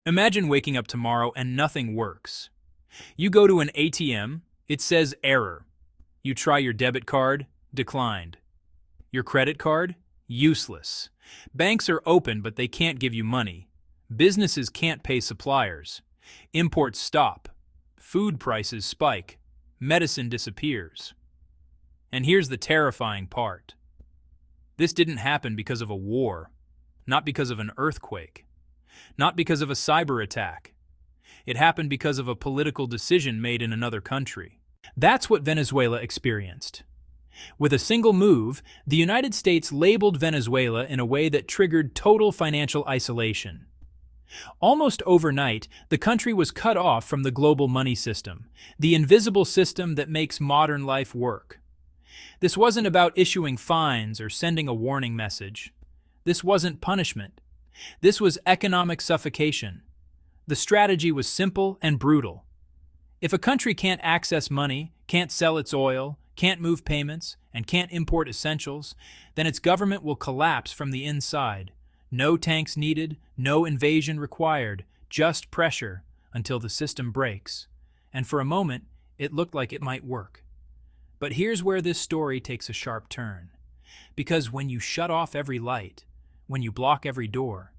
Imagine waking up tomorrow and nothing works. You go to an ATM, it says error. You try your debit card, declined. Your credit card, useless. Banks are open but they can't give you money. Businesses can't pay suppliers. Imports stop. Food prices spike. Medicine disappears. And here's the terrifying part. This didn't happen because of a war, not because of an earthquake, not because of a cyber attack. It happened because of a political decision made in another country. That's what Venezuela experienced. With a single move, the United States labeled Venezuela in a way that triggered total financial isolation. Almost overnight, the country was cut off from the global money system, the invisible system that makes modern life work. This wasn't about issuing fines or sending a warning message. This wasn't punishment. This was economic suffocation. The strategy was simple and brutal. If a country can't access money, can't sell its oil, can't move payments, and can't import essentials, then its government will collapse from the inside. No tanks needed, no invasion required, just pressure until the system breaks. And for a moment, it looked like it might work. But here's where this story takes a sharp turn. Because when you shut off every light, when you block every door,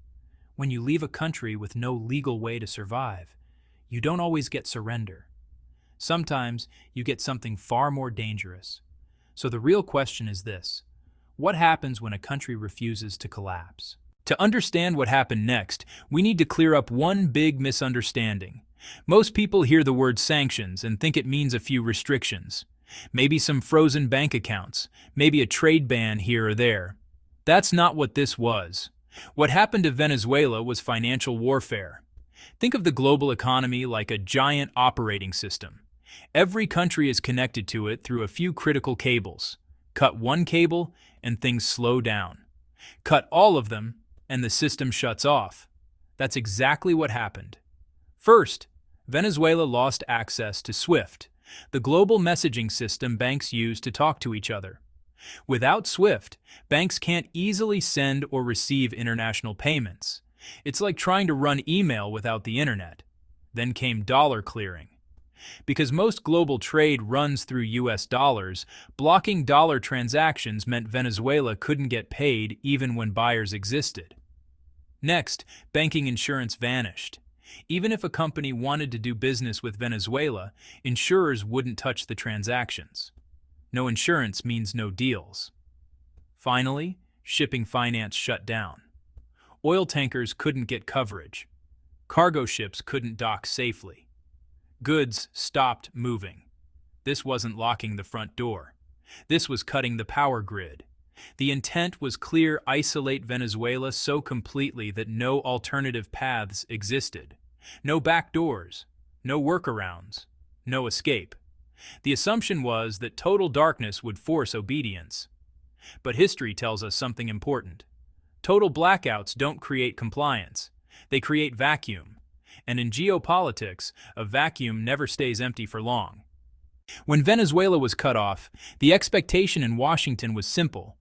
when you leave a country with no legal way to survive, you don't always get surrender. Sometimes you get something far more dangerous. So the real question is this: what happens when a country refuses to collapse? To understand what happened next, we need to clear up one big misunderstanding. Most people hear the word sanctions and think it means a few restrictions. Maybe some frozen bank accounts, maybe a trade ban here or there. That's not what this was. What happened to Venezuela was financial warfare. Think of the global economy like a giant operating system. Every country is connected to it through a few critical cables. Cut one cable, and things slow down. Cut all of them, and the system shuts off. That's exactly what happened. First, Venezuela lost access to SWIFT, the global messaging system banks use to talk to each other. Without SWIFT, banks can't easily send or receive international payments. It's like trying to run email without the internet. Then came dollar clearing. Because most global trade runs through US dollars, blocking dollar transactions meant Venezuela couldn't get paid even when buyers existed. Next, banking insurance vanished. Even if a company wanted to do business with Venezuela, insurers wouldn't touch the transactions. No insurance means no deals. Finally, shipping finance shut down. Oil tankers couldn't get coverage. Cargo ships couldn't dock safely. Goods stopped moving. This wasn't locking the front door. This was cutting the power grid. The intent was clear: isolate Venezuela so completely that no alternative paths existed. No back doors, no workarounds, no escape. The assumption was that total darkness would force obedience. But history tells us something important. Total blackouts don't create compliance. They create vacuum. And in geopolitics, a vacuum never stays empty for long. When Venezuela was cut off, the expectation in Washington was simple.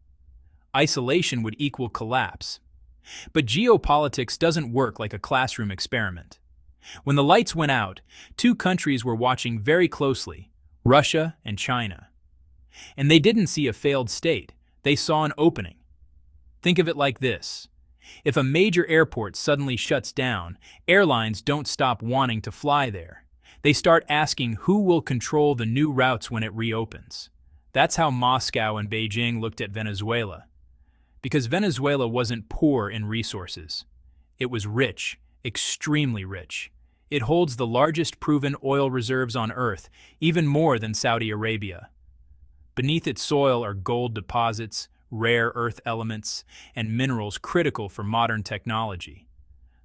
Isolation would equal collapse. But geopolitics doesn't work like a classroom experiment. When the lights went out, two countries were watching very closely: Russia and China. And they didn't see a failed state, they saw an opening. Think of it like this. If a major airport suddenly shuts down, airlines don't stop wanting to fly there. They start asking who will control the new routes when it reopens. That's how Moscow and Beijing looked at Venezuela. Because Venezuela wasn't poor in resources. It was rich, extremely rich. It holds the largest proven oil reserves on Earth, even more than Saudi Arabia. Beneath its soil are gold deposits, rare earth elements, and minerals critical for modern technology.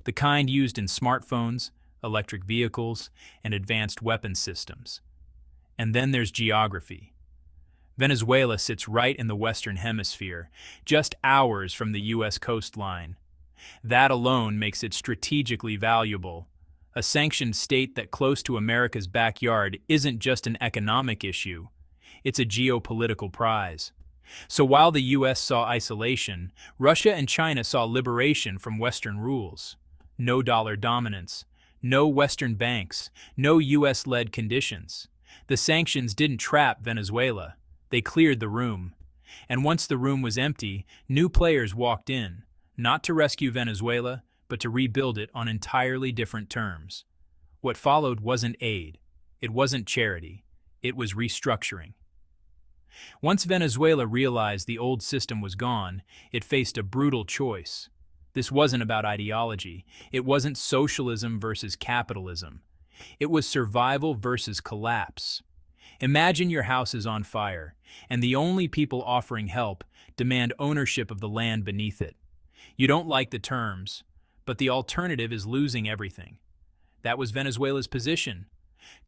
The kind used in smartphones, electric vehicles, and advanced weapons systems. And then there's geography. Venezuela sits right in the Western Hemisphere, just hours from the U.S. coastline. That alone makes it strategically valuable. A sanctioned state that close to America's backyard isn't just an economic issue, it's a geopolitical prize. So while the U.S. saw isolation, Russia and China saw liberation from Western rules. no dollar dominance, no Western banks, no US-led conditions. The sanctions didn't trap Venezuela. They cleared the room. And once the room was empty, new players walked in, not to rescue Venezuela, but to rebuild it on entirely different terms. What followed wasn't aid. It wasn't charity. It was restructuring. Once Venezuela realized the old system was gone, it faced a brutal choice. This wasn't about ideology. It wasn't socialism versus capitalism. It was survival versus collapse. Imagine your house is on fire, and the only people offering help demand ownership of the land beneath it. You don't like the terms, but the alternative is losing everything. That was Venezuela's position.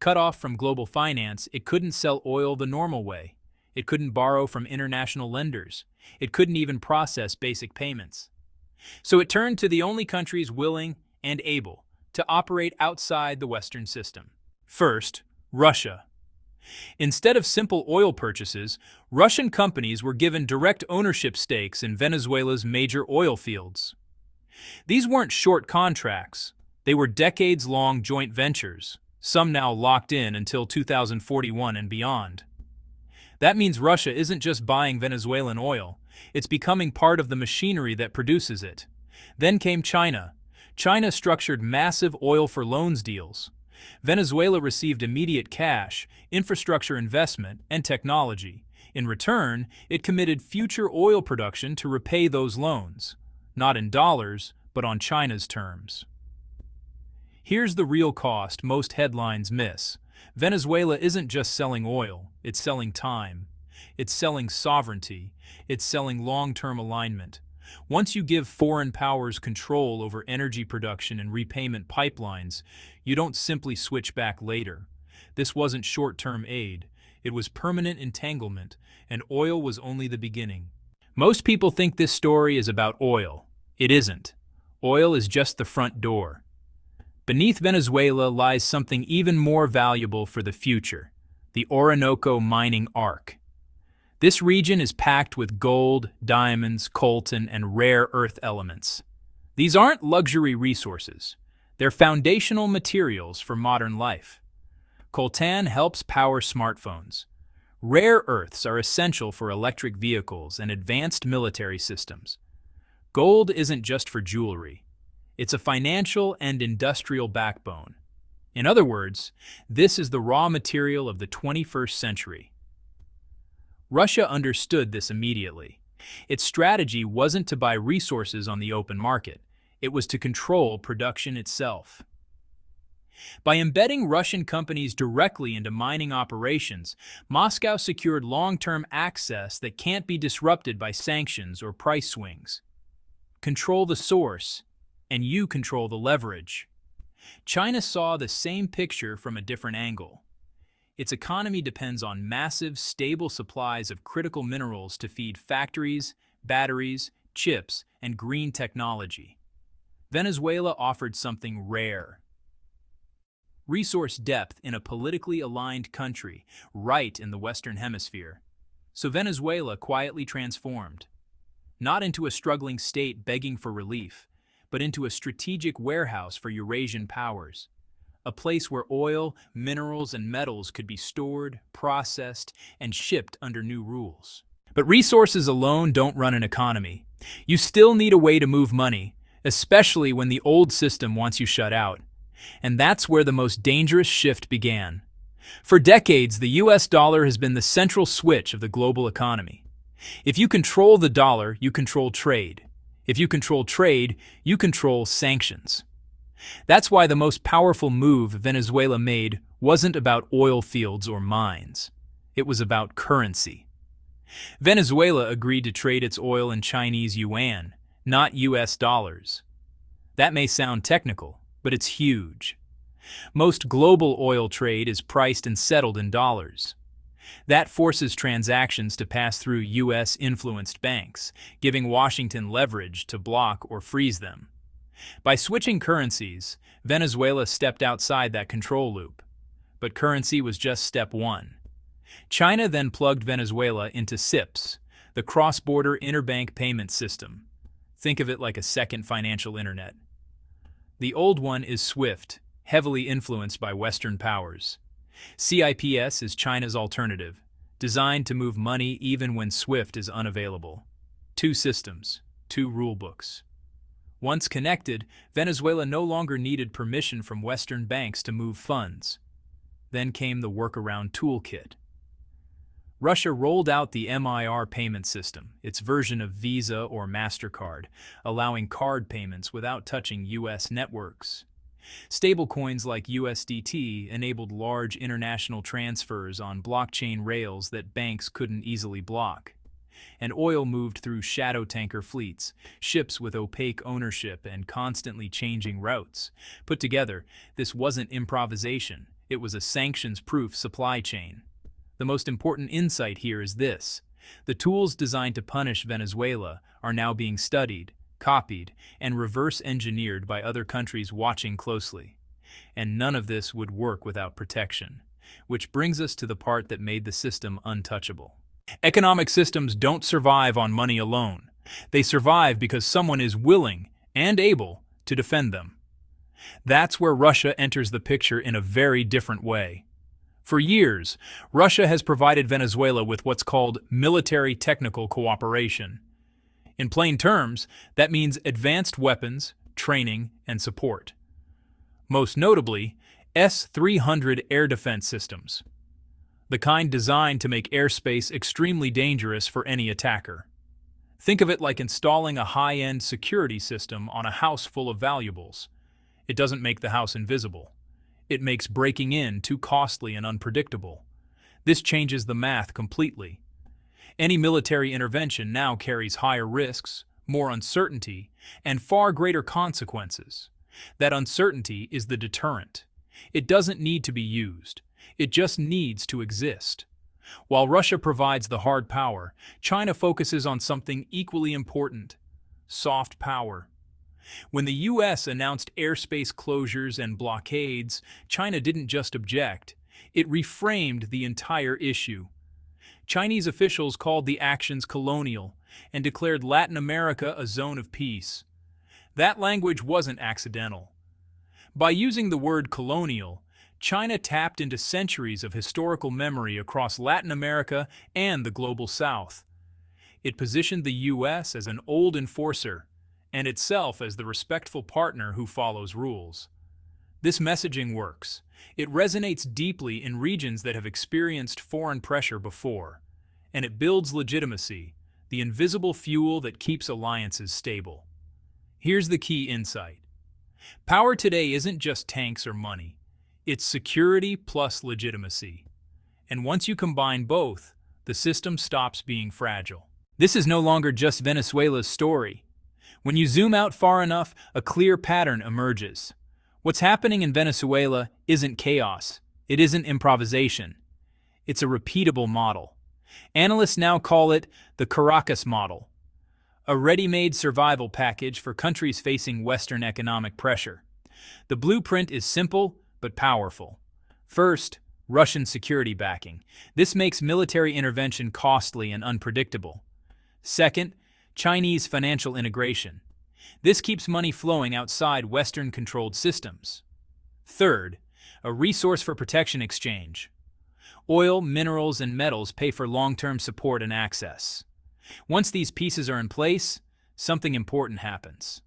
Cut off from global finance, it couldn't sell oil the normal way. It couldn't borrow from international lenders. It couldn't even process basic payments. So it turned to the only countries willing and able to operate outside the Western system. First, Russia. Instead of simple oil purchases, Russian companies were given direct ownership stakes in Venezuela's major oil fields. These weren't short contracts. They were decades-long joint ventures, some now locked in until 2041 and beyond. That means Russia isn't just buying Venezuelan oil, it's becoming part of the machinery that produces it. Then came China. China structured massive oil-for-loans deals. Venezuela received immediate cash, infrastructure investment, and technology. In return, it committed future oil production to repay those loans, not in dollars, but on China's terms. Here's the real cost most headlines miss. Venezuela isn't just selling oil, it's selling time. It's selling sovereignty. It's selling long-term alignment. Once you give foreign powers control over energy production and repayment pipelines, you don't simply switch back later. This wasn't short-term aid. It was permanent entanglement, and oil was only the beginning. Most people think this story is about oil. It isn't. Oil is just the front door. Beneath Venezuela lies something even more valuable for the future, the Orinoco mining arc. This region is packed with gold, diamonds, coltan, and rare earth elements. These aren't luxury resources. They're foundational materials for modern life. Coltan helps power smartphones. Rare earths are essential for electric vehicles and advanced military systems. Gold isn't just for jewelry. It's a financial and industrial backbone. In other words, this is the raw material of the 21st century. Russia understood this immediately. Its strategy wasn't to buy resources on the open market. It was to control production itself. By embedding Russian companies directly into mining operations, Moscow secured long-term access that can't be disrupted by sanctions or price swings. Control the source, and you control the leverage. China saw the same picture from a different angle. Its economy depends on massive, stable supplies of critical minerals to feed factories, batteries, chips, and green technology. Venezuela offered something rare. Resource depth in a politically aligned country, right in the Western Hemisphere. So Venezuela quietly transformed, not into a struggling state begging for relief, but into a strategic warehouse for Eurasian powers. A place where oil, minerals, and metals could be stored, processed, and shipped under new rules. But resources alone don't run an economy. You still need a way to move money, especially when the old system wants you shut out. And that's where the most dangerous shift began. For decades, the US dollar has been the central switch of the global economy. If you control the dollar, you control trade. If you control trade, you control sanctions. That's why the most powerful move Venezuela made wasn't about oil fields or mines. It was about currency. Venezuela agreed to trade its oil in Chinese yuan, not US dollars. That may sound technical, but it's huge. Most global oil trade is priced and settled in dollars. That forces transactions to pass through US-influenced banks, giving Washington leverage to block or freeze them. By switching currencies, Venezuela stepped outside that control loop. But currency was just step one. China then plugged Venezuela into SIPs, the cross-border interbank payment system. Think of it like a second financial internet. The old one is SWIFT, heavily influenced by Western powers. CIPS is China's alternative, designed to move money even when SWIFT is unavailable. Two systems, two rulebooks. Once connected, Venezuela no longer needed permission from Western banks to move funds. Then came the workaround toolkit. Russia rolled out the MIR payment system, its version of Visa or MasterCard, allowing card payments without touching U.S. networks. Stablecoins like USDT enabled large international transfers on blockchain rails that banks couldn't easily block. And oil moved through shadow tanker fleets, ships with opaque ownership and constantly changing routes. Put together, this wasn't improvisation. It was a sanctions-proof supply chain. The most important insight here is this: the tools designed to punish Venezuela are now being studied, copied, and reverse-engineered by other countries watching closely. And none of this would work without protection. Which brings us to the part that made the system untouchable. Economic systems don't survive on money alone. They survive because someone is willing and able to defend them. That's where Russia enters the picture in a very different way. For years, Russia has provided Venezuela with what's called military technical cooperation. In plain terms, that means advanced weapons, training, and support. Most notably, S-300 air defense systems, the kind designed to make airspace extremely dangerous for any attacker. Think of it like installing a high-end security system on a house full of valuables. It doesn't make the house invisible. It makes breaking in too costly and unpredictable. This changes the math completely. Any military intervention now carries higher risks, more uncertainty, and far greater consequences. That uncertainty is the deterrent. It doesn't need to be used. It just needs to exist. While Russia provides the hard power, China focuses on something equally important: soft power. When the U.S. announced airspace closures and blockades, China didn't just object. It reframed the entire issue. Chinese officials called the actions colonial and declared Latin America a zone of peace. That language wasn't accidental. By using the word colonial, China tapped into centuries of historical memory across Latin America and the global South. It positioned the U.S. as an old enforcer, and itself as the respectful partner who follows rules. This messaging works. It resonates deeply in regions that have experienced foreign pressure before, and it builds legitimacy, the invisible fuel that keeps alliances stable. Here's the key insight. Power today isn't just tanks or money. It's security plus legitimacy. And once you combine both, the system stops being fragile. This is no longer just Venezuela's story. When you zoom out far enough, a clear pattern emerges. What's happening in Venezuela isn't chaos. It isn't improvisation. It's a repeatable model. Analysts now call it the Caracas model, a ready-made survival package for countries facing Western economic pressure. The blueprint is simple but powerful. First, Russian security backing. This makes military intervention costly and unpredictable. Second, Chinese financial integration. This keeps money flowing outside Western-controlled systems. Third, a resource for protection exchange. Oil, minerals, and metals pay for long-term support and access. Once these pieces are in place, something important happens.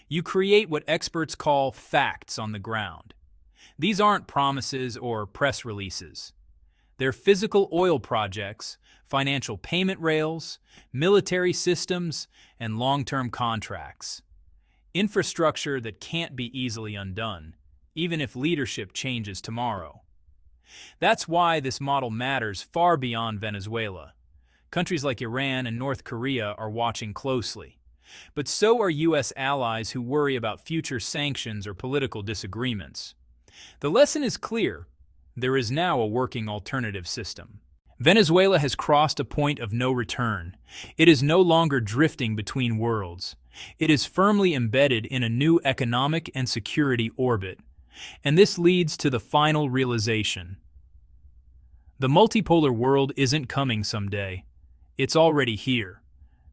You create what experts call facts on the ground. These aren't promises or press releases. They're physical oil projects, financial payment rails, military systems, and long-term contracts. Infrastructure that can't be easily undone, even if leadership changes tomorrow. That's why this model matters far beyond Venezuela. Countries like Iran and North Korea are watching closely. But so are U.S. allies who worry about future sanctions or political disagreements. The lesson is clear. There is now a working alternative system. Venezuela has crossed a point of no return. It is no longer drifting between worlds. It is firmly embedded in a new economic and security orbit. And this leads to the final realization. The multipolar world isn't coming someday. It's already here,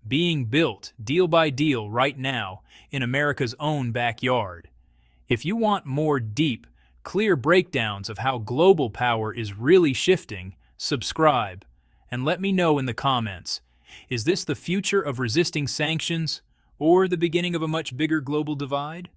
being built deal by deal right now in America's own backyard. If you want more deep, clear breakdowns of how global power is really shifting, subscribe and let me know in the comments. Is this the future of resisting sanctions or the beginning of a much bigger global divide?